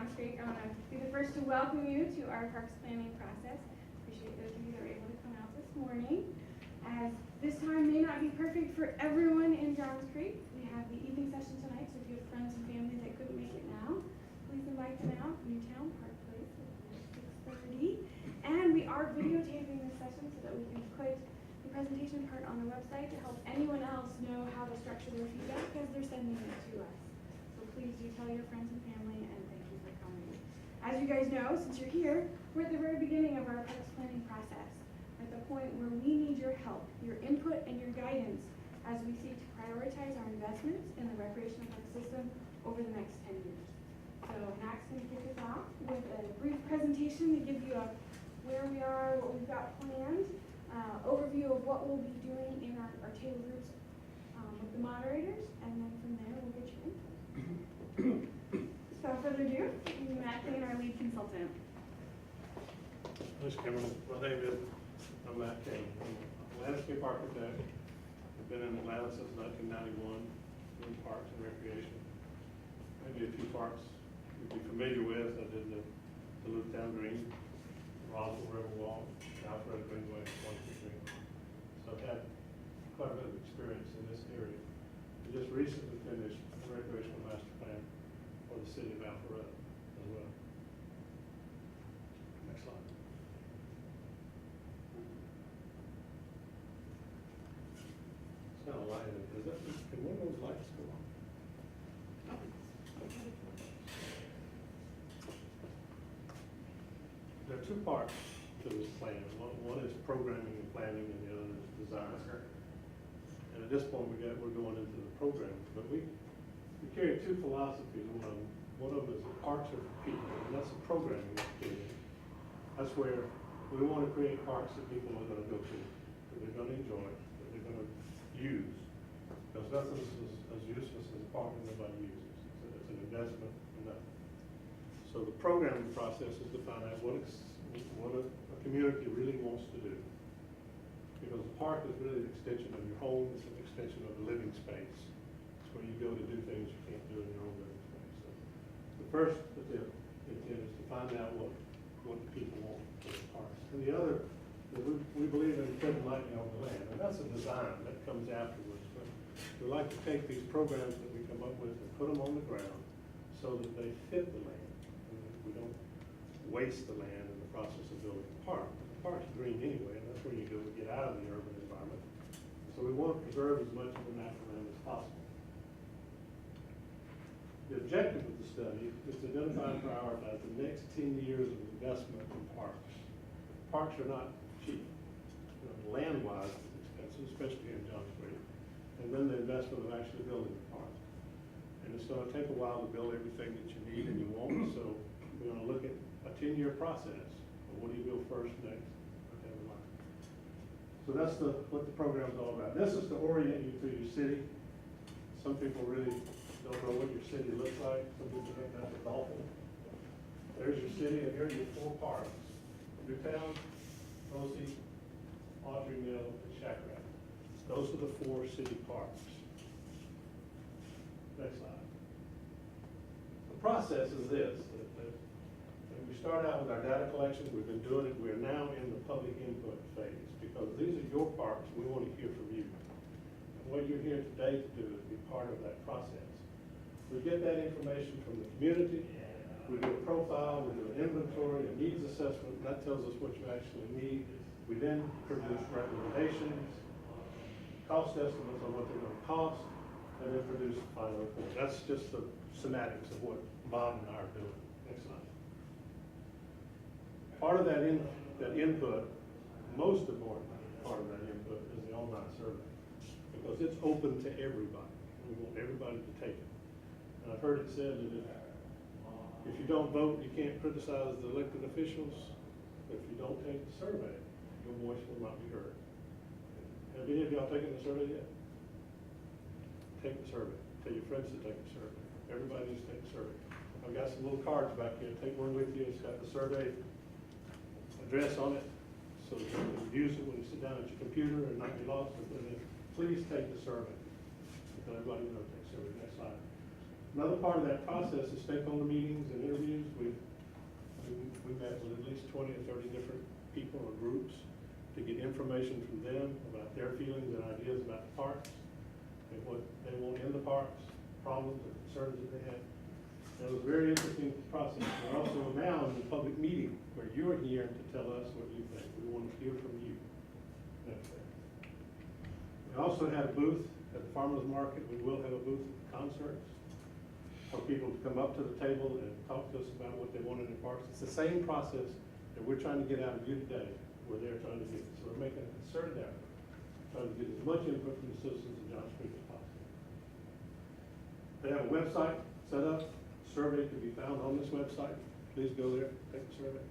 Johns Creek. I want to be the first to welcome you to our parks planning process. Appreciate those of you that were able to come out this morning. As this time may not be perfect for everyone in Johns Creek, we have the evening session tonight, so if you have friends and family that couldn't make it now, please invite them out, Newtown Park Place at 6:30. And we are videotaping this session so that we can put the presentation part on the website to help anyone else know how to structure their feedback as they're sending it to us. So please do tell your friends and family, and thank you for coming. As you guys know, since you're here, we're at the very beginning of our parks planning process, at the point where we need your help, your input, and your guidance as we seek to prioritize our investments in the recreational park system over the next 10 years. So Mac's going to kick us off with a brief presentation to give you a where we are, what we've got planned, overview of what we'll be doing in our table groups with the moderators, and then from there we'll get your input. Without further ado, Matt Kane, our lead consultant. Thanks, Cameron. My name is Matt Kane. I'm a landscape architect. I've been in Atlanta since 1991, doing parks and recreation. Maybe a few parks you'd be familiar with. I did the Duluth Town Green, Roswell Riverwalk, Alfred Greenway, Swansea Green. So I've had quite a bit of experience in this area. We just recently finished a recreational master plan for the city of Alpharetta as well. Next slide. It's kind of lighted. Can one of those lights go on? There are two parts to this plan. One is programming and planning, and the other is design. And at this point, we're going into the programming. But we carry two philosophies. One of them is the parks are for people, and that's the programming activity. That's where we want to create parks that people are going to go to, that they're going to enjoy, that they're going to use. Because nothing is as useless as a park that nobody uses. It's an investment in nothing. So the programming process is to find out what a community really wants to do. Because the park is really an extension of your home, it's an extension of the living space. It's where you go to do things you can't do in your own living space. So the first intent is to find out what the people want for the parks. And the other, we believe in treading lightly on the land, and that's a design that comes afterwards. But we like to take these programs that we come up with and put them on the ground so that they fit the land. We don't waste the land in the process of building a park. The park's green anyway, and that's where you go to get out of the urban environment. So we want to preserve as much of the natural land as possible. The objective of the study is to identify and prioritize the next 10 years of investment in parks. Parks are not cheap. Land-wise, it's expensive, especially in Johns Creek. And then the investment of actually building the park. And it's going to take a while to build everything that you need and you want. So we're going to look at a 10-year process. What do you build first, next, whatever line. So that's what the program is all about. This is to orient you to your city. Some people really don't know what your city looks like. Some people think that's awful. There's your city, and here are your four parks: Newtown, Posey, Audrey Mill, and Shackrat. Those are the four city parks. Next slide. The process is this. We start out with our data collection. We've been doing it. We're now in the public input phase because these are your parks. We want to hear from you. And what you're here today to do is be part of that process. We get that information from the community. We do a profile. We do an inventory, a needs assessment, and that tells us what you actually need. We then produce recommendations, cost estimates on what they're going to cost, and then produce a final report. That's just the semantics of what Bob and I are doing. Next slide. Part of that input, most important part of that input is the online survey, because it's open to everybody. We want everybody to take it. And I've heard it said that if you don't vote, you can't criticize the elected officials. But if you don't take the survey, your voice will not be heard. Have any of y'all taken the survey yet? Take the survey. Tell your friends to take the survey. Everybody needs to take the survey. I've got some little cards back here. Take one with you. It's got the survey address on it, so that you can use it when you sit down at your computer and not be lost. Please take the survey. Let everybody know to take the survey. Next slide. Another part of that process is stakeholder meetings and interviews. We met with at least 20 or 30 different people or groups to get information from them about their feelings and ideas about the parks, and what they want in the parks, problems or concerns that they have. And it was a very interesting process. We're also now in the public meeting where you're here to tell us what you think. We want to hear from you. That's it. We also had a booth at the farmer's market. We will have a booth at the concerts for people to come up to the table and talk to us about what they want in the parks. It's the same process that we're trying to get out of you today, where they're trying to get. So we're making a concerted effort, trying to get as much input from the citizens of Johns Creek as possible. They have a website set up. Survey can be found on this website. Please go there, take the survey.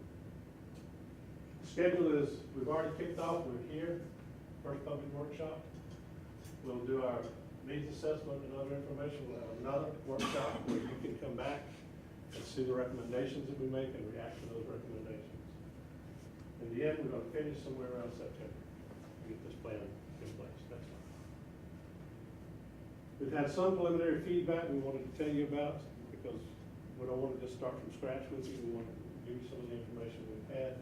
The schedule is, we've already kicked off. We're here, first public workshop. We'll do our needs assessment and other information. We'll have another workshop where you can come back and see the recommendations that we make and react to those recommendations. In the end, we're going to finish somewhere around September to get this plan in place. That's all. We've had some preliminary feedback we wanted to tell you about, because we don't want to just start from scratch with you. We want to give you some of the information we've had.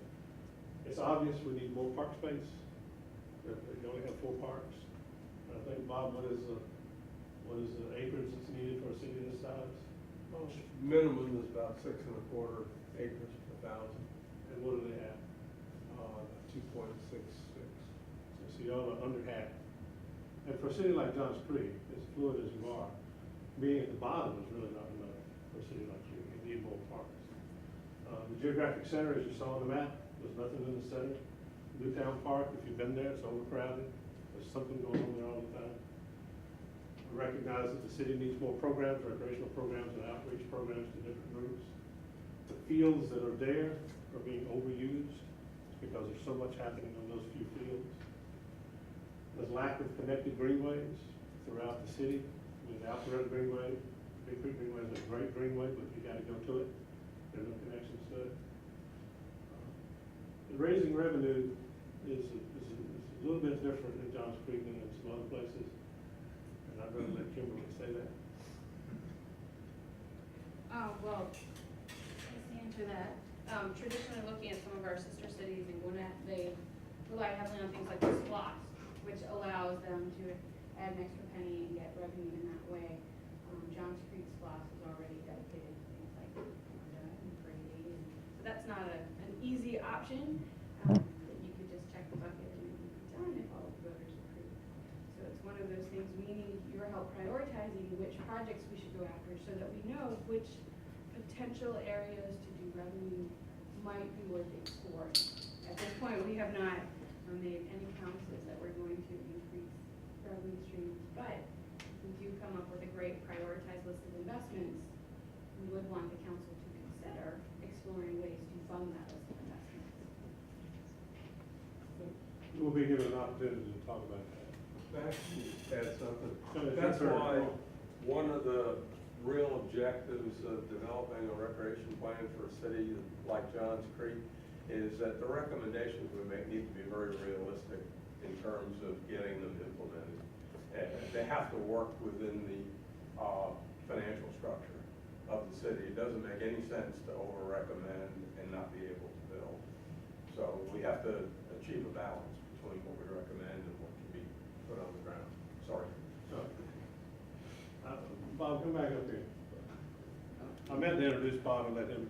It's obvious we need more park space. We only have 4 parks. I think, Bob, what is the acreage that's needed for a city this size? Minimum is about 6.25 acres per thousand. And what do they have? 2.66. So y'all are under half. And for a city like Johns Creek, as fluid as you are, being at the bottom is really not enough for a city like you. You need more parks. The geographic center, as you saw on the map, there's nothing in the center. Newtown Park, if you've been there, it's overcrowded. There's something going on there all the time. We recognize that the city needs more programs, recreational programs and outreach programs to different groups. The fields that are there are being overused because there's so much happening on those few fields. There's lack of connected greenways throughout the city. I mean, the Alpharetta Greenway, Big Creek Greenway is a great greenway, but you gotta go to it. There's no connections to it. The raising revenue is a little bit different in Johns Creek than in some other places. And I'd rather let Kimberly say that. Well, let's answer that. Traditionally, looking at some of our sister cities in Gwinnett, they rely heavily on things like the SPLOST, which allows them to add an extra penny and get revenue in that way. Johns Creek SPLOST is already dedicated to things like Honda and Brady, and so that's not an easy option. That you could just check the bucket and it would be done if all the voters approve. So it's one of those things we need your help prioritizing which projects we should go after, so that we know which potential areas to do revenue might be worth exploring. At this point, we have not made any promises that we're going to increase revenue streams, but if we do come up with a great prioritized list of investments, we would want the council to consider exploring ways to fund that list of investments. We'll be given an opportunity to talk about that. Back to add something. Go ahead, That's sir. why one of the real objectives of developing a recreation plan for a city like Johns Creek is that the recommendations we make need to be very realistic in terms of getting them implemented. And they have to work within the financial structure of the city. It doesn't make any sense to over-recommend and not be able to build. So we have to achieve a balance between what we recommend and what can be put on the ground. Sorry. Bob, come back up here. I meant to introduce Bob and let him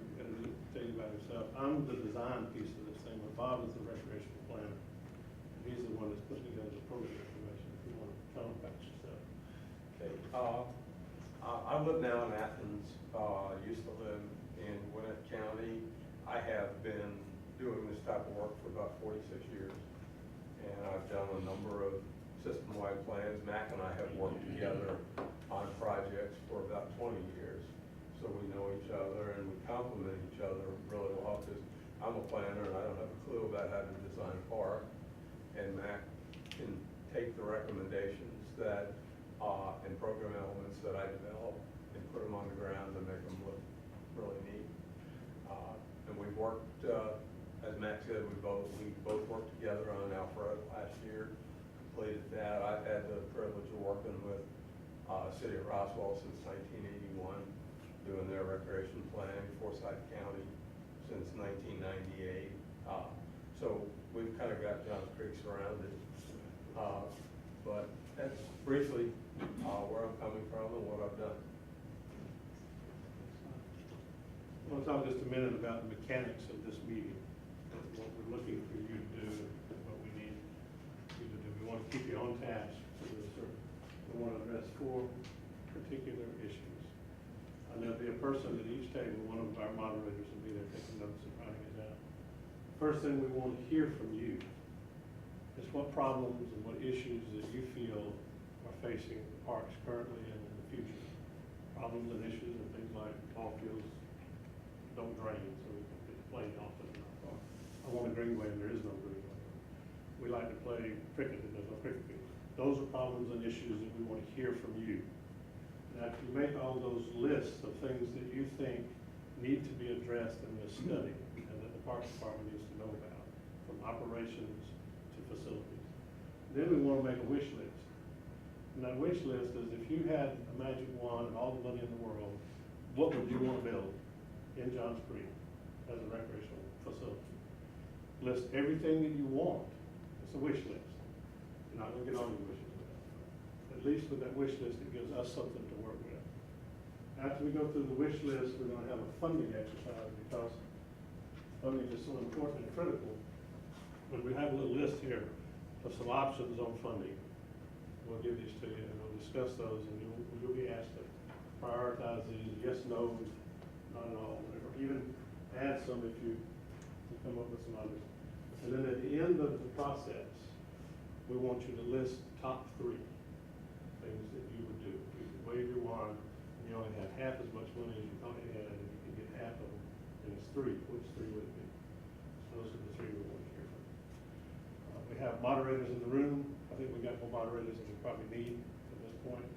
tell you about himself. I'm the design piece of this thing, but Bob is the recreational planner. And he's the one that's putting together the program information. If you want to tell him about yourself. Okay. I live now in Athens. Used to live in Gwinnett County. I have been doing this type of work for about 46 years. And I've done a number of system-wide plans. Mac and I have worked together on projects for about 20 years. So we know each other and we complement each other really well, because I'm a planner and I don't have a clue about how to design a park. And Mac can take the recommendations that, and program elements that I develop and put them on the ground and make them look really neat. And we've worked, as Mac said, we both worked together on Alpharetta last year, completed that. I've had the privilege of working with City of Roswell since 1981, doing their recreation planning, Forsyth County since 1998. So we've kind of got Johns Creek surrounded. But that's briefly where I'm coming from and what I've done. I want to talk just a minute about the mechanics of this meeting, what we're looking for you to do, and what we need you to do. We want to keep you on task for this, or we want to address 4 particular issues. And there'll be a person at each table, one of our moderators will be there taking notes and writing it down. First thing we want to hear from you is what problems and what issues that you feel are facing the parks currently and in the future. Problems and issues and things like ball fields don't drain, so we can get played often in our park. I want a greenway, and there is no greenway. We like to play cricket, and there's no cricket field. Those are problems and issues that we want to hear from you. Now, if you make all those lists of things that you think need to be addressed in this study, and that the Parks Department needs to know about, from operations to facilities, then we want to make a wish list. And that wish list is, if you had a magic wand and all the money in the world, what would you want to build in Johns Creek as a recreational facility? List everything that you want. It's a wish list. You're not going to get all your wishes with that. At least with that wish list, it gives us something to work with. After we go through the wish list, we're going to have a funding exercise, because funding is so important and critical. But we have a little list here of some options on funding. We'll give these to you, and we'll discuss those, and you'll be asked to prioritize these, yes, no, not at all, or even add some if you come up with some others. And then at the end of the process, we want you to list top 3 things that you would do. You could wave your wand, and you only have half as much money as you thought you had, and you can get half of them, and it's 3. Which 3 would it be? Those are the 3 we want to hear from. We have moderators in the room. I think we got more moderators than we probably need at this point.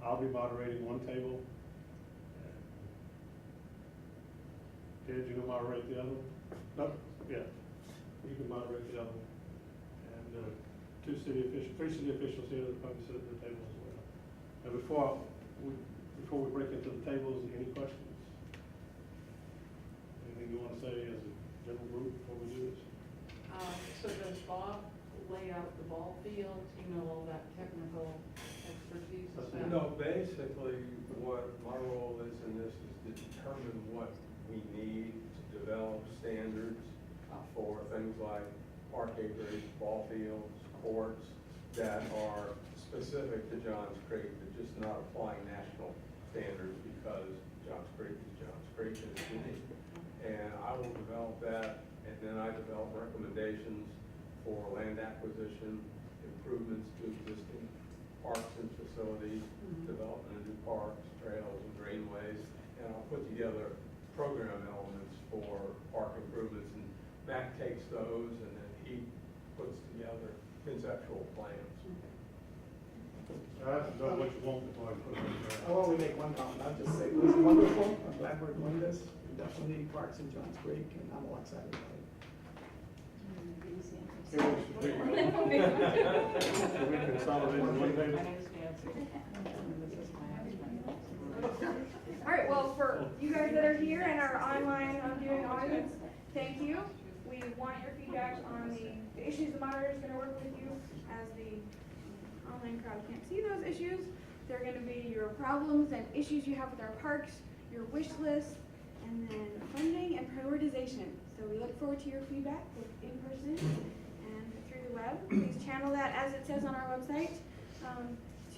I'll be moderating one table. Ted, you gonna moderate the other one? No? Yeah. You can moderate the other one. And 3 city officials here that probably sit at the table as well. And before we break into the tables, any questions? Anything you want to say as a general group before we do this? So does Bob lay out the ball fields, all that technical expertise? No, basically, what my role is in this is to determine what we need to develop standards for things like park acreage, ball fields, courts, that are specific to Johns Creek, but just not applying national standards, because Johns Creek is Johns Creek and it's unique. And I will develop that, and then I develop recommendations for land acquisition, improvements to existing parks and facilities, development of new parks, trails, and greenways, and I'll put together program elements for park improvements, and Matt takes those and then he puts together conceptual plans. I have to know what you want before I put it on there. I'll only make one comment. I'll just say it was wonderful. I'm glad we're doing this. We definitely need parks in Johns Creek, and I'm all excited about it. Can we consolidate in one table? All right, well, for you guys that are here and our online viewing audience, thank you. We want your feedback on the issues. The moderator is going to work with you as the online crowd can't see those issues. They're going to be your problems and issues you have with our parks, your wish list, and then funding and prioritization. So we look forward to your feedback, both in person and through the web. Please channel that, as it says on our website,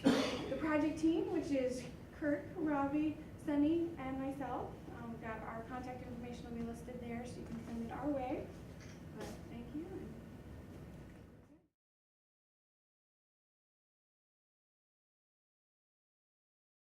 to the project team, which is Kurt, Ravi, Sunny, and myself. We've got our contact information will be listed there, so you can send it our way.